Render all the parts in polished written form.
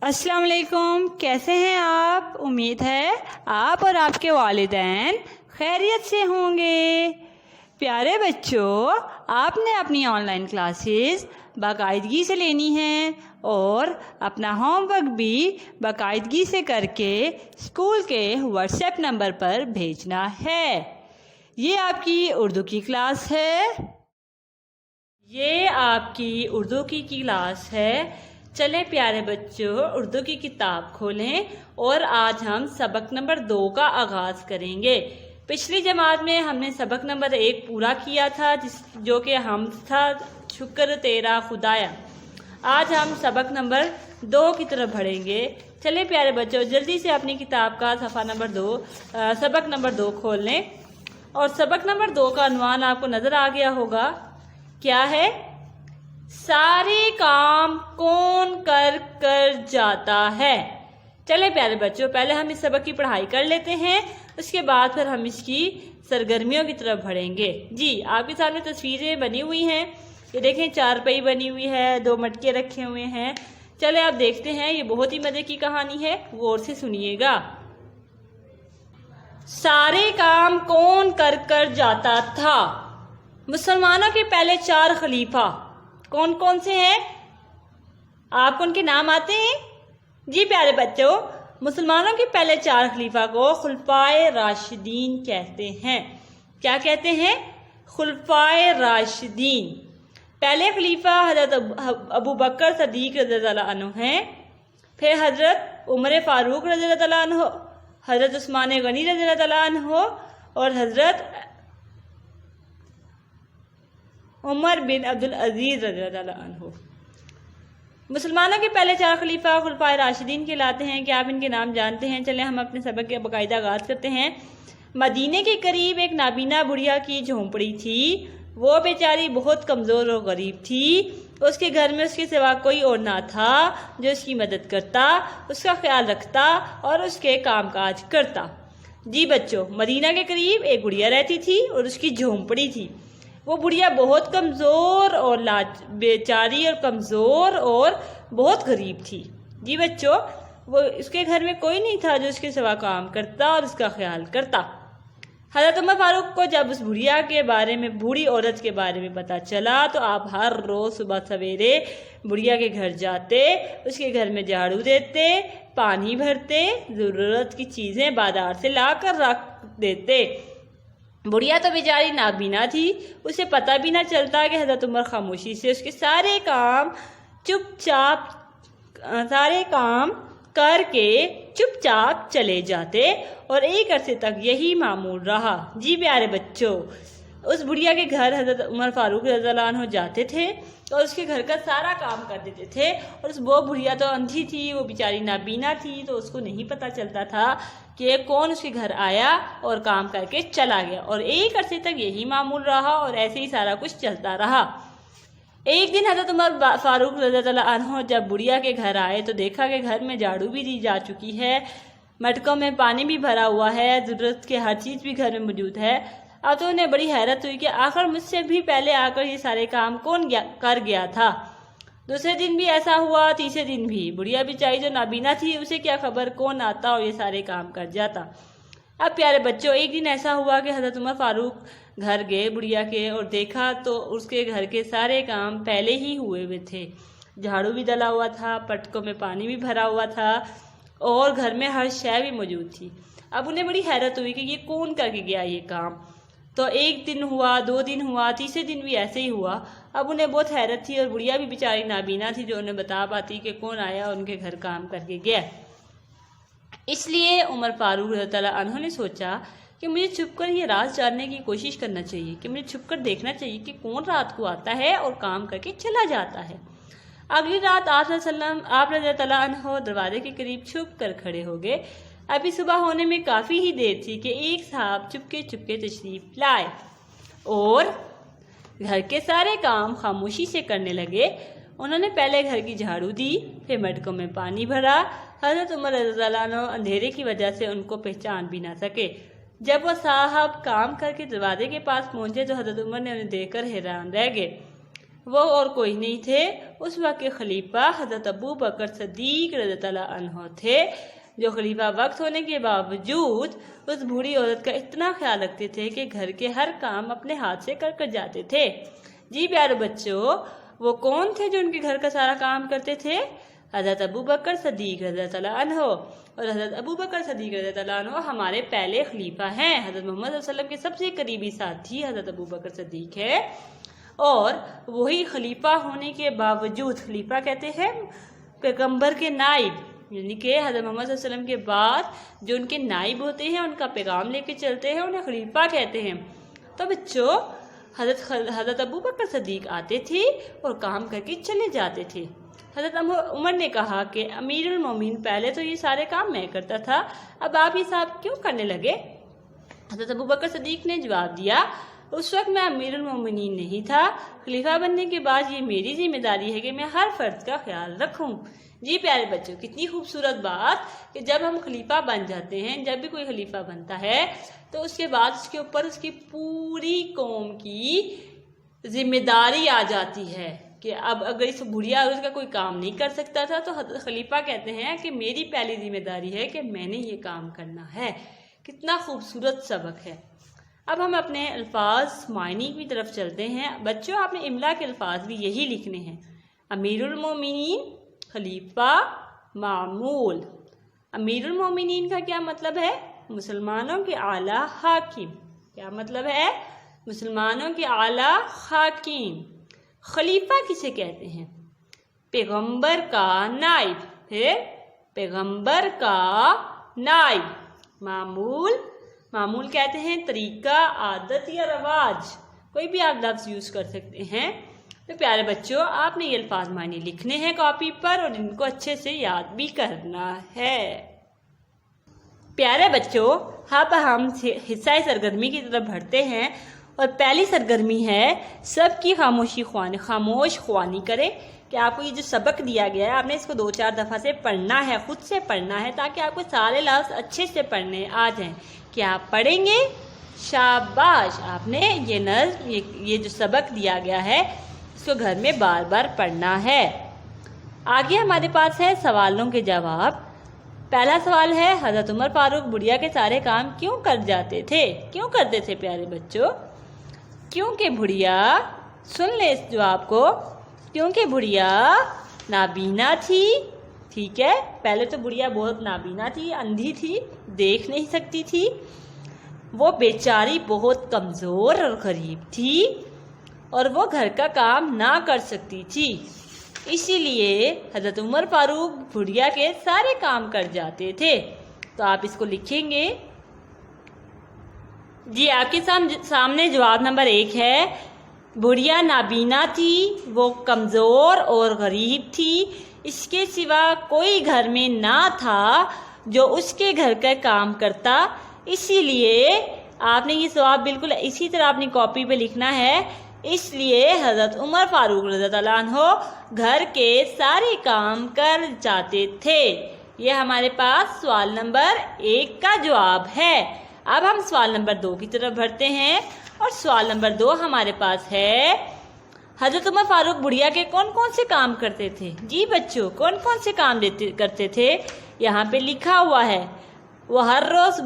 السلام علیکم، کیسے ہیں آپ؟ امید ہے آپ اور آپ کے والدین خیریت سے ہوں گے۔ پیارے بچوں، آپ نے اپنی آن لائن کلاسز باقاعدگی سے لینی ہیں اور اپنا ہوم ورک بھی باقاعدگی سے کر کے اسکول کے واٹس ایپ نمبر پر بھیجنا ہے۔ یہ آپ کی اردو کی کلاس ہے۔ چلیں پیارے بچوں، اردو کی کتاب کھولیں اور آج ہم سبق نمبر 2 کا آغاز کریں گے۔ پچھلی جماعت میں ہم نے سبق نمبر 1 پورا کیا تھا جو کہ ہم تھا شکر تیرا خدایا۔ آج ہم سبق نمبر 2 کی طرف بڑھیں گے۔ چلیں پیارے بچوں، جلدی سے اپنی کتاب کا سبق نمبر 2 کھول لیں اور سبق نمبر 2 کا عنوان آپ کو نظر آ گیا ہوگا۔ کیا ہے؟ سارے کام کون کر جاتا ہے۔ چلیں پیارے بچوں، پہلے ہم اس سبق کی پڑھائی کر لیتے ہیں، اس کے بعد پھر ہم اس کی سرگرمیوں کی طرف بڑھیں گے۔ جی، آپ کے سامنے تصویریں بنی ہوئی ہیں، یہ دیکھیں 4 پئی بنی ہوئی ہے، 2 مٹکے رکھے ہوئے ہیں۔ چلیں آپ دیکھتے ہیں، یہ بہت ہی مزے کی کہانی ہے، غور سے سنیے گا۔ سارے کام کون کر جاتا تھا۔ مسلمانوں کے پہلے 4 خلیفہ کون کون سے ہیں؟ آپ کو ان کے نام آتے ہیں؟ جی پیارے بچوں، مسلمانوں کے پہلے 4 خلیفہ کو خلفائے راشدین کہتے ہیں۔ کیا کہتے ہیں؟ خلفائے راشدین۔ پہلے خلیفہ حضرت ابو بکر صدیق رضی اللہ عنہ ہیں، پھر حضرت عمر فاروق رضی اللہ عنہ، حضرت عثمان غنی رضی اللہ عنہ اور حضرت عمر بن عبدالعزیز رضی اللہ عنہ۔ مسلمانوں کے پہلے 4 خلیفہ خلفائے راشدین کہلاتے ہیں۔ کیا آپ ان کے نام جانتے ہیں؟ چلیں ہم اپنے سبق کے باقاعدہ آغاز کرتے ہیں۔ مدینے کے قریب ایک نابینا بڑھیا کی جھونپڑی تھی۔ وہ بیچاری بہت کمزور اور غریب تھی۔ اس کے گھر میں اس کے سوا کوئی اور نہ تھا جو اس کی مدد کرتا، اس کا خیال رکھتا اور اس کے کام کاج کرتا۔ جی بچوں، مدینہ کے قریب ایک بڑھیا رہتی تھی اور اس کی جھونپڑی تھی۔ وہ بڑھیا بہت کمزور اور بیچاری اور کمزور اور بہت غریب تھی۔ جی بچوں، اس کے گھر میں کوئی نہیں تھا جو اس کے سوا کام کرتا اور اس کا خیال کرتا۔ حضرت عمر فاروق کو جب اس بوڑھی عورت کے بارے میں پتہ چلا تو آپ ہر روز صبح سویرے بڑھیا کے گھر جاتے، اس کے گھر میں جھاڑو دیتے، پانی بھرتے، ضرورت کی چیزیں بازار سے لا کر رکھ دیتے۔ بڑھیا تو بیچاری نابینا تھی، اسے پتہ بھی نہ چلتا کہ حضرت عمر خاموشی سے اس کے سارے کام کر کے چپ چاپ چلے جاتے اور ایک عرصے تک یہی معمول رہا۔ جی پیارے بچوں، اس بڑھیا کے گھر حضرت عمر فاروق رضی اللہ عنہ جاتے تھے اور اس کے گھر کا سارا کام کر دیتے تھے، اور وہ بڑھیا تو اندھی تھی، وہ بیچاری نابینا تھی، تو اس کو نہیں پتہ چلتا تھا کہ کون اس کے گھر آیا اور کام کر کے چلا گیا، اور ایک عرصے تک یہی معمول رہا اور ایسے ہی سارا کچھ چلتا رہا۔ ایک دن حضرت عمر فاروق رضی اللہ عنہ جب بڑھیا کے گھر آئے تو دیکھا کہ گھر میں جھاڑو بھی دی جا چکی ہے، مٹکوں میں پانی بھی بھرا ہوا ہے، ضرورت کے ہر چیز بھی گھر میں موجود ہے۔ اب تو انہیں بڑی حیرت ہوئی کہ آخر مجھ سے بھی پہلے آ کر یہ سارے کام کون کر گیا تھا۔ دوسرے دن بھی ایسا ہوا، تیسرے دن بھی۔ بڑھیا بیچاری جو نابینا تھی، اسے کیا خبر کون آتا اور یہ سارے کام کر جاتا۔ اب پیارے بچوں، ایک دن ایسا ہوا کہ حضرت عمر فاروق گھر گئے بڑھیا کے اور دیکھا تو اس کے گھر کے سارے کام پہلے ہی ہوئے تھے۔ جھاڑو بھی ڈلا ہوا تھا، پٹکوں میں پانی بھی بھرا ہوا تھا اور گھر میں ہر شے بھی موجود تھی۔ اب انہیں بڑی حیرت ہوئی کہ یہ کون کر کے گیا یہ کام۔ تو 1 دن ہوا، 2 دن ہوا، تیسرے دن بھی ایسے ہی ہوا۔ اب انہیں بہت حیرت تھی اور بڑھیا بھی بیچاری نابینا تھی جو انہیں بتا پاتی کہ کون آیا اور ان کے گھر کام کر کے گیا۔ اس لیے عمر فاروق رضی اللہ عنہ نے سوچا کہ مجھے چھپ کر یہ راز جاننے کی کوشش کرنا چاہیے، کہ مجھے چھپ کر دیکھنا چاہیے کہ کون رات کو آتا ہے اور کام کر کے چلا جاتا ہے۔ اگلی رات آپ رضی اللہ عنہ دروازے کے قریب چھپ کر کھڑے ہو گئے۔ ابھی صبح ہونے میں کافی ہی دیر تھی کہ ایک صاحب چپکے تشریف لائے اور گھر کے سارے کام خاموشی سے کرنے لگے۔ انہوں نے پہلے گھر کی جھاڑو دی، پھر مٹکوں میں پانی بھرا۔ حضرت عمر رضی اللہ عنہ اندھیرے کی وجہ سے ان کو پہچان بھی نہ سکے۔ جب وہ صاحب کام کر کے دروازے کے پاس پہنچے تو حضرت عمر نے انہیں دیکھ کر حیران رہ گئے۔ وہ اور کوئی نہیں تھے، اس وقت کے خلیفہ حضرت ابو بکر صدیق رضی اللہ عنہ تھے، جو خلیفہ وقت ہونے کے باوجود اس بوڑھی عورت کا اتنا خیال رکھتے تھے کہ گھر کے ہر کام اپنے ہاتھ سے کر جاتے تھے۔ جی پیارے بچوں، وہ کون تھے جو ان کے گھر کا سارا کام کرتے تھے؟ حضرت ابو بکر صدیق رضی اللہ عنہ۔ اور حضرت ابو بکر صدیق رضی اللہ عنہ ہمارے پہلے خلیفہ ہیں۔ حضرت محمد صلی اللہ علیہ وسلم کے سب سے قریبی ساتھی حضرت ابو بکر صدیق ہے، اور وہی خلیفہ ہونے کے باوجود، خلیفہ کہتے ہیں پیغمبر کے نائب، یعنی کہ حضرت محمد صلی اللہ علیہ وسلم کے بعد جو ان کے نائب ہوتے ہیں، ان کا پیغام لے کے چلتے ہیں، انہیں خلیفہ کہتے ہیں۔ تو بچوں، حضرت ابو بکر صدیق آتے تھے اور کام کر کے چلے جاتے تھے۔ حضرت عمر نے کہا کہ امیر المومنین، پہلے تو یہ سارے کام میں کرتا تھا، اب آپ یہ سب کیوں کرنے لگے؟ حضرت ابو بکر صدیق نے جواب دیا، اس وقت میں امیر المومنین نہیں تھا، خلیفہ بننے کے بعد یہ میری ذمہ داری ہے کہ میں ہر فرد کا خیال رکھوں۔ جی پیارے بچوں، کتنی خوبصورت بات کہ جب ہم خلیفہ بن جاتے ہیں، جب بھی کوئی خلیفہ بنتا ہے تو اس کے بعد اس کے اوپر اس کی پوری قوم کی ذمہ داری آ جاتی ہے کہ اب اگر اس بڑھیا عورت کا کوئی کام نہیں کر سکتا تھا تو خلیفہ کہتے ہیں کہ میری پہلی ذمہ داری ہے کہ میں نے یہ کام کرنا ہے۔ کتنا خوبصورت سبق ہے۔ اب ہم اپنے الفاظ معنی کی طرف چلتے ہیں۔ بچوں، آپ نے املا کے الفاظ بھی یہی لکھنے ہیں، امیر المومنین، خلیفہ، معمول۔ امیر المومنین کا کیا مطلب ہے؟ مسلمانوں کے اعلیٰ حاکم۔ کیا مطلب ہے؟ مسلمانوں کے اعلیٰ حاکم۔ خلیفہ کسے کہتے ہیں؟ پیغمبر کا نائب، پھر پیغمبر کا نائب۔ معمول کہتے ہیں طریقہ، عادت یا رواج، کوئی بھی آپ لفظ یوز کر سکتے ہیں۔ تو پیارے بچوں، آپ نے یہ الفاظ معنی لکھنے ہیں کاپی پر اور ان کو اچھے سے یاد بھی کرنا ہے۔ پیارے بچوں، اب ہم حصہ سرگرمی کی طرف بڑھتے ہیں، اور پہلی سرگرمی ہے سب کی خاموش خوانی کرے۔ کہ آپ کو یہ جو سبق دیا گیا ہے، آپ نے اس کو 2-4 دفعہ سے پڑھنا ہے، خود سے پڑھنا ہے، تاکہ آپ کو سارے لفظ اچھے سے پڑھنے آ جائیں۔ کیا آپ پڑھیں گے؟ شاباش! آپ نے یہ نظم، یہ جو سبق دیا گیا ہے، اس کو گھر میں بار بار پڑھنا ہے۔ آگے ہمارے پاس ہے سوالوں کے جواب۔ پہلا سوال ہے، حضرت عمر فاروق بڑھیا کے سارے کام کیوں کر جاتے تھے؟ کیوں کرتے تھے پیارے بچوں؟ کیونکہ بڑھیا، سن لیں اس جواب کو، کیونکہ بڑھیا نابینا تھی۔ ٹھیک ہے، پہلے تو بڑھیا بہت نابینا تھی، اندھی تھی، دیکھ نہیں سکتی تھی۔ وہ بیچاری بہت کمزور اور غریب تھی، اور وہ گھر کا کام نہ کر سکتی تھی، اسی لیے حضرت عمر فاروق بڑھیا کے سارے کام کر جاتے تھے۔ تو آپ اس کو لکھیں گے۔ جی، آپ کے سامنے جواب نمبر 1 ہے، بڑھیا نابینا تھی، وہ کمزور اور غریب تھی، اس کے سوا کوئی گھر میں نہ تھا جو اس کے گھر کا کام کرتا، اسی لیے آپ نے یہ جواب بالکل اسی طرح اپنی کاپی پہ لکھنا ہے۔ اس لیے حضرت عمر فاروق رضی اللہ عنہ گھر کے سارے کام کر جاتے تھے۔ یہ ہمارے پاس سوال نمبر 1 کا جواب ہے۔ اب ہم سوال نمبر 2 کی طرف بڑھتے ہیں، اور سوال نمبر 2 ہمارے پاس ہے، حضرت عمر فاروق بڑھیا کے کون کون سے کام کرتے تھے؟ جی بچوں، کون کون سے کام کرتے تھے؟ یہاں پہ لکھا ہوا ہے، وہ ہر روز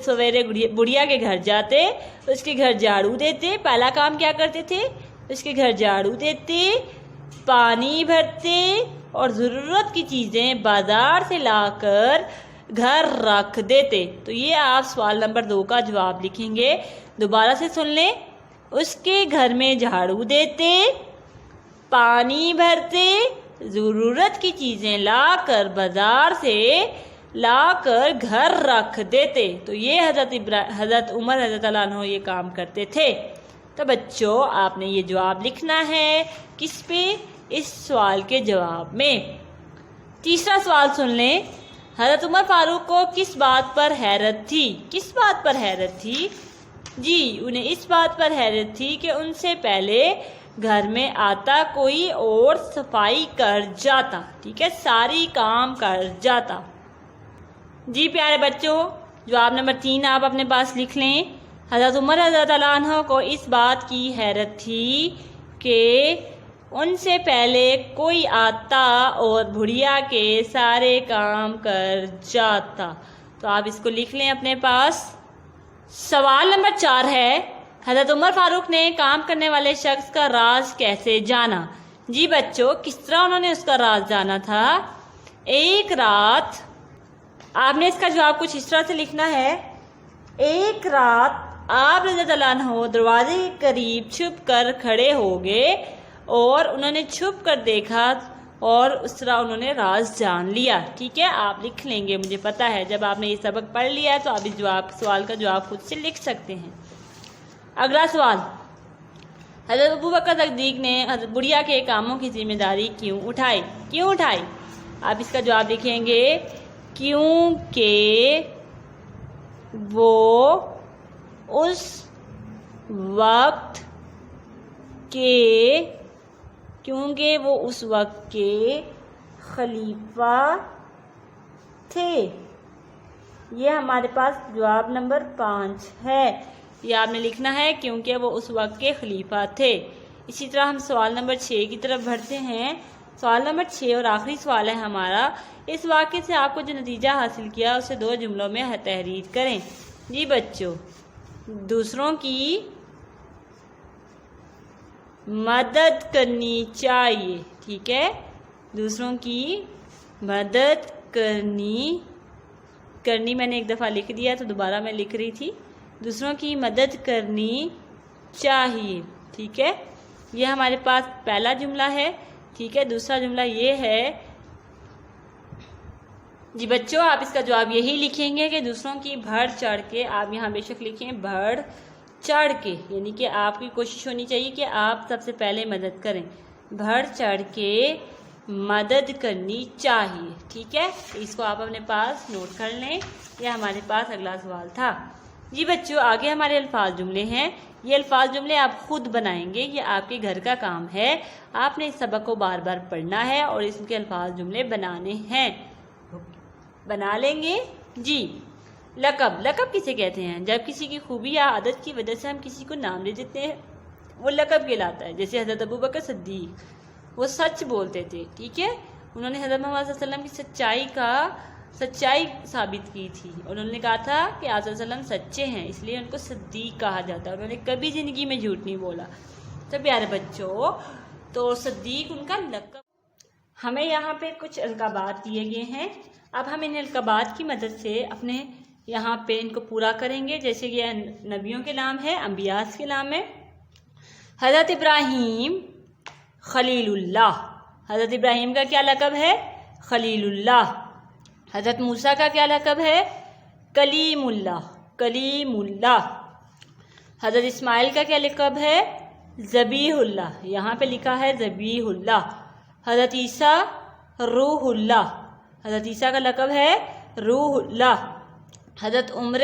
سویرے بڑھیا کے گھر جاتے، اس کے گھر جھاڑو دیتے۔ پہلا کام کیا کرتے تھے؟ اس کے گھر جھاڑو دیتے، پانی بھرتے، اور ضرورت کی چیزیں بازار سے لا کر گھر رکھ دیتے۔ تو یہ آپ سوال نمبر 2 کا جواب لکھیں گے۔ دوبارہ سے سن لیں، اس کے گھر میں جھاڑو دیتے، پانی بھرتے، ضرورت کی چیزیں لا کر بازار سے لا کر گھر رکھ دیتے۔ تو یہ حضرت عمر رضی اللہ عنہ یہ کام کرتے تھے۔ تو بچوں، آپ نے یہ جواب لکھنا ہے کس پہ؟ اس سوال کے جواب میں۔ تیسرا سوال سن لیں، حضرت عمر فاروق کو کس بات پر حیرت تھی؟ کس بات پر حیرت تھی؟ جی، انہیں اس بات پر حیرت تھی کہ ان سے پہلے گھر میں آتا کوئی اور صفائی کر جاتا۔ ٹھیک ہے، ساری کام کر جاتا۔ جی پیارے بچوں، جواب نمبر 3 آپ اپنے پاس لکھ لیں۔ حضرت عمر رضی اللہ عنہ کو اس بات کی حیرت تھی کہ ان سے پہلے کوئی آتا اور بڑھیا کے سارے کام کر جاتا۔ تو آپ اس کو لکھ لیں اپنے پاس۔ سوال نمبر 4 ہے، حضرت عمر فاروق نے کام کرنے والے شخص کا راز کیسے جانا؟ جی بچوں، کس طرح انہوں نے اس کا راز جانا تھا؟ ایک رات، آپ نے اس کا جواب کچھ اس طرح سے لکھنا ہے۔ ایک رات آپ رضی اللہ عنہ دروازے کے قریب چھپ کر کھڑے ہو گئے اور انہوں نے چھپ کر دیکھا اور اس طرح انہوں نے راز جان لیا۔ ٹھیک ہے، آپ لکھ لیں گے، مجھے پتا ہے جب آپ نے یہ سبق پڑھ لیا ہے تو آپ اس سوال کا جواب خود سے لکھ سکتے ہیں۔ اگلا سوال، حضرت ابوبکر صدیق نے حضرت بڑھیا کے کاموں کی ذمہ داری کیوں اٹھائی؟ آپ اس کا جواب لکھیں گے، کیونکہ وہ اس وقت کے خلیفہ تھے۔ یہ ہمارے پاس جواب نمبر 5 ہے۔ یہ آپ نے لکھنا ہے کیونکہ وہ اس وقت کے خلیفہ تھے۔ اسی طرح ہم سوال نمبر 6 کی طرف بڑھتے ہیں۔ سوال نمبر 6 اور آخری سوال ہے ہمارا، اس واقعے سے آپ کو جو نتیجہ حاصل کیا اسے 2 جملوں میں تحریر کریں۔ جی بچوں، دوسروں کی مدد کرنی چاہیے۔ ٹھیک ہے، دوسروں کی مدد کرنی میں نے ایک دفعہ لکھ دیا تو دوبارہ میں لکھ رہی تھی، دوسروں کی مدد کرنی چاہیے۔ ٹھیک ہے، یہ ہمارے پاس پہلا جملہ ہے۔ ٹھیک ہے، دوسرا جملہ یہ ہے، جی بچوں آپ اس کا جواب یہی لکھیں گے کہ دوسروں کی بڑھ چڑھ کے، آپ یہاں بے شک لکھیں بڑھ چڑھ کے، یعنی کہ آپ کی کوشش ہونی چاہیے کہ آپ سب سے پہلے مدد کریں، بڑھ چڑھ کے مدد کرنی چاہیے۔ ٹھیک ہے، اس کو آپ اپنے پاس نوٹ کر لیں۔ یہ ہمارے پاس اگلا سوال تھا۔ جی بچوں، آگے ہمارے الفاظ جملے ہیں۔ یہ الفاظ جملے آپ خود بنائیں گے، یہ آپ کے گھر کا کام ہے۔ آپ نے اس سبق کو بار بار پڑھنا ہے اور اس کے الفاظ جملے بنانے ہیں۔ بنا لیں گے؟ جی، لقب کسے کہتے ہیں؟ جب کسی کی خوبی یا عادت کی وجہ سے ہم کسی کو نام دے دیتے ہیں وہ لقب کہلاتا ہے۔ جیسے حضرت ابوبکر صدیق، وہ سچ بولتے تھے۔ ٹھیک ہے، انہوں نے حضرت محمد صلی اللہ علیہ وسلم کی سچائی ثابت کی تھی۔ انہوں نے کہا تھا کہ آپ صلی اللہ علیہ وسلم سچے ہیں، اس لیے ان کو صدیق کہا جاتا ہے۔ انہوں نے کبھی زندگی میں جھوٹ نہیں بولا۔ تو پیارے بچوں، تو صدیق ان کا لقب۔ ہمیں یہاں پہ کچھ القابات دیے گئے ہیں، اب ہم ان القابات کی مدد سے اپنے یہاں پہ ان کو پورا کریں گے۔ جیسے یہ نبیوں کے نام ہے، انبیاء کے نام ہے۔ حضرت ابراہیم خلیل اللہ، حضرت ابراہیم کا کیا لقب ہے؟ خلیل اللہ۔ حضرت موسیٰ کا کیا لقب ہے؟ کلیم اللہ۔ حضرت اسماعیل کا کیا لقب ہے؟ ذبیح اللہ، یہاں پہ لکھا ہے ذبیح اللہ۔ حضرت عیسیٰ روح اللہ، حضرت عیسیٰ کا لقب ہے روح اللہ۔ حضرت عمر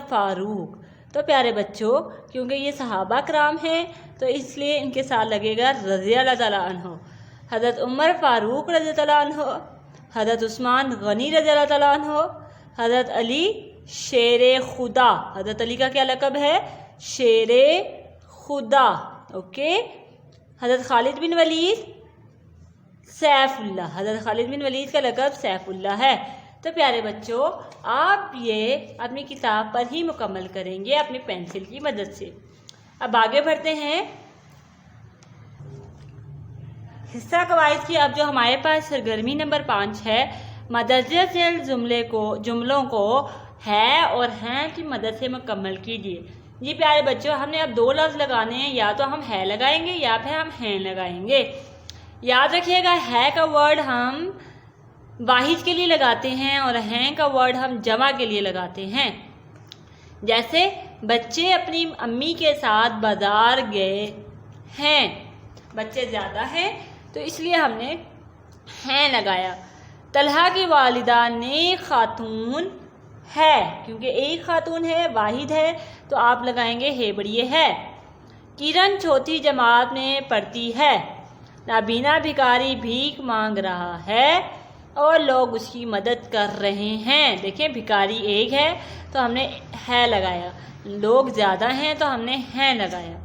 فاروق۔ تو پیارے بچوں، کیونکہ یہ صحابہ کرام ہیں تو اس لیے ان کے ساتھ لگے گا رضی اللہ تعالیٰ عنہ۔ حضرت عمر فاروق رضی اللہ عنہ، حضرت عثمان غنی رضی اللہ تعالیٰ عنہ، حضرت علی شیر خدا۔ حضرت علی کا کیا لقب ہے؟ شیر خدا۔ اوکے، حضرت خالد بن ولید سیف اللہ، حضرت خالد بن ولید کا لقب سیف اللہ ہے۔ تو پیارے بچوں، آپ یہ اپنی کتاب پر ہی مکمل کریں گے اپنی پینسل کی مدد سے۔ اب آگے بڑھتے ہیں حصہ قواعد کی۔ اب جو ہمارے پاس سرگرمی نمبر 5 ہے، مدرجہ ذیل جملوں کو ہے اور ہیں کی مدد سے مکمل کیجیے۔ جی پیارے بچوں، ہم نے اب 2 لفظ لگانے ہیں، یا تو ہم ہے لگائیں گے یا پھر ہم ہیں لگائیں گے۔ یاد رکھیے گا، ہے کا ورڈ ہم واحد کے لیے لگاتے ہیں اور ہیں کا ورڈ ہم جمع کے لیے لگاتے ہیں۔ جیسے بچے اپنی امی کے ساتھ بازار گئے ہیں، بچے زیادہ ہیں تو اس لیے ہم نے ہیں لگایا۔ طلحہ کی والدہ نیک خاتون ہے، کیونکہ ایک خاتون ہے، واحد ہے، تو آپ لگائیں گے ہے بڑیے ہے۔ کرن چوتھی جماعت میں پڑھتی ہے۔ نابینا بھکاری بھیک مانگ رہا ہے اور لوگ اس کی مدد کر رہے ہیں۔ دیکھیں، بھکاری ایک ہے تو ہم نے ہے لگایا، لوگ زیادہ ہیں تو ہم نے ہیں لگایا۔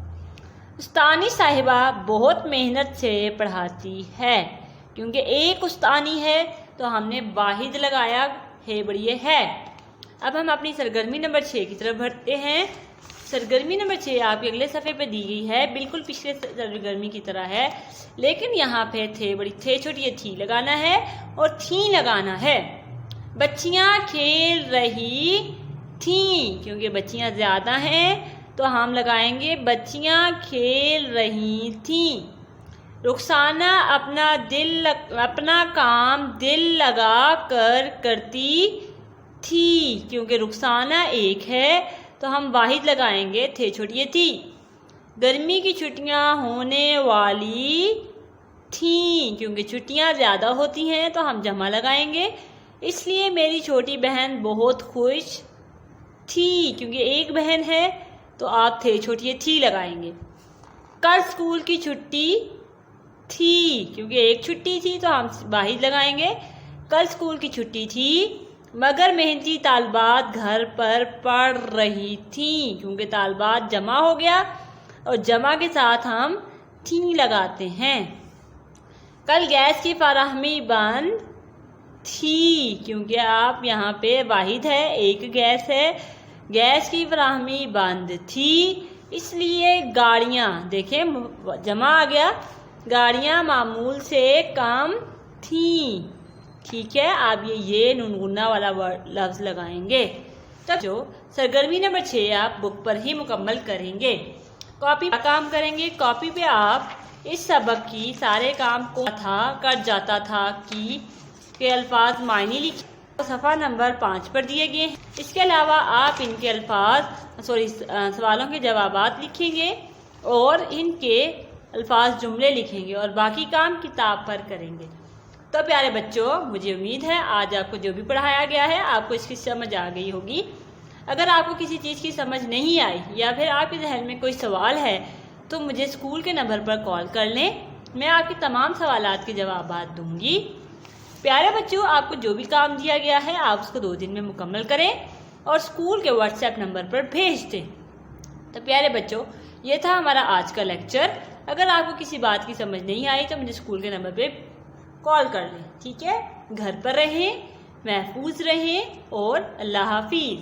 استانی صاحبہ بہت محنت سے پڑھاتی ہے، کیونکہ ایک استانی ہے تو ہم نے واحد لگایا ہے بڑھئے ہے۔ اب ہم اپنی سرگرمی نمبر 6 کی طرف بڑھتے ہیں۔ سرگرمی نمبر 6 آپ کے اگلے صفحے پہ دی گئی ہے، بالکل پچھلے سرگرمی کی طرح ہے، لیکن یہاں پہ تھے بڑی تھے چھوٹی تھی لگانا ہے اور تھیں لگانا ہے۔ بچیاں کھیل رہی تھیں، کیونکہ بچیاں زیادہ ہیں تو ہم لگائیں گے بچیاں کھیل رہی تھیں۔ رخسانہ اپنا کام دل لگا کر کرتی تھی، کیونکہ رخسانہ ایک ہے تو ہم واحد لگائیں گے تھے چھوٹی تھی۔ گرمی کی چھٹیاں ہونے والی تھیں، کیونکہ چھٹیاں زیادہ ہوتی ہیں تو ہم جمع لگائیں گے، اس لیے میری چھوٹی بہن بہت خوش تھی، کیونکہ ایک بہن ہے تو آپ تھے چھوٹی تھی لگائیں گے۔ کل اسکول کی چھٹی تھی، کیونکہ ایک چھٹی تھی تو ہم واحد لگائیں گے، کل اسکول کی چھٹی تھی، مگر محنتی طالبات گھر پر پڑھ رہی تھیں، کیونکہ طالبات جمع ہو گیا اور جمع کے ساتھ ہم تھیں لگاتے ہیں۔ کل گیس کی فراہمی بند تھی، کیونکہ آپ یہاں پہ واحد ہے، ایک گیس ہے، گیس کی فراہمی بند تھی، اس لیے گاڑیاں دیکھیں جمع آ گیا، گاڑیاں معمول سے کم تھیں۔ ٹھیک ہے، آپ یہ نون غنہ والا لفظ لگائیں گے۔ تب جو سرگرمی نمبر 6 آپ بک پر ہی مکمل کریں گے۔ کاپی پر کام کریں گے، کاپی پہ آپ اس سبق کی سارے کام کو کر جاتا تھا کہ الفاظ معنی لکھیں، صفحہ نمبر 5 پر دیے گئے ہیں۔ اس کے علاوہ آپ ان کے سوالوں کے جوابات لکھیں گے اور ان کے الفاظ جملے لکھیں گے اور باقی کام کتاب پر کریں گے۔ تو پیارے بچوں، مجھے امید ہے آج آپ کو جو بھی پڑھایا گیا ہے آپ کو اس کی سمجھ آ گئی ہوگی۔ اگر آپ کو کسی چیز کی سمجھ نہیں آئی یا پھر آپ کے ذہن میں کوئی سوال ہے تو مجھے اسکول کے نمبر پر کال کر لیں، میں آپ کے تمام سوالات کے جوابات دوں گی۔ پیارے بچوں، آپ کو جو بھی کام دیا گیا ہے آپ اس کو 2 دن میں مکمل کریں اور اسکول کے واٹس ایپ نمبر پر بھیج دیں۔ تو پیارے بچوں، یہ تھا ہمارا آج کا لیکچر۔ اگر آپ کو کسی بات کی سمجھ نہیں آئی تو مجھے اسکول کے نمبر پہ کال کر لیں، ٹھیک ہے؟ گھر پر رہیں، محفوظ رہیں اور اللہ حافظ۔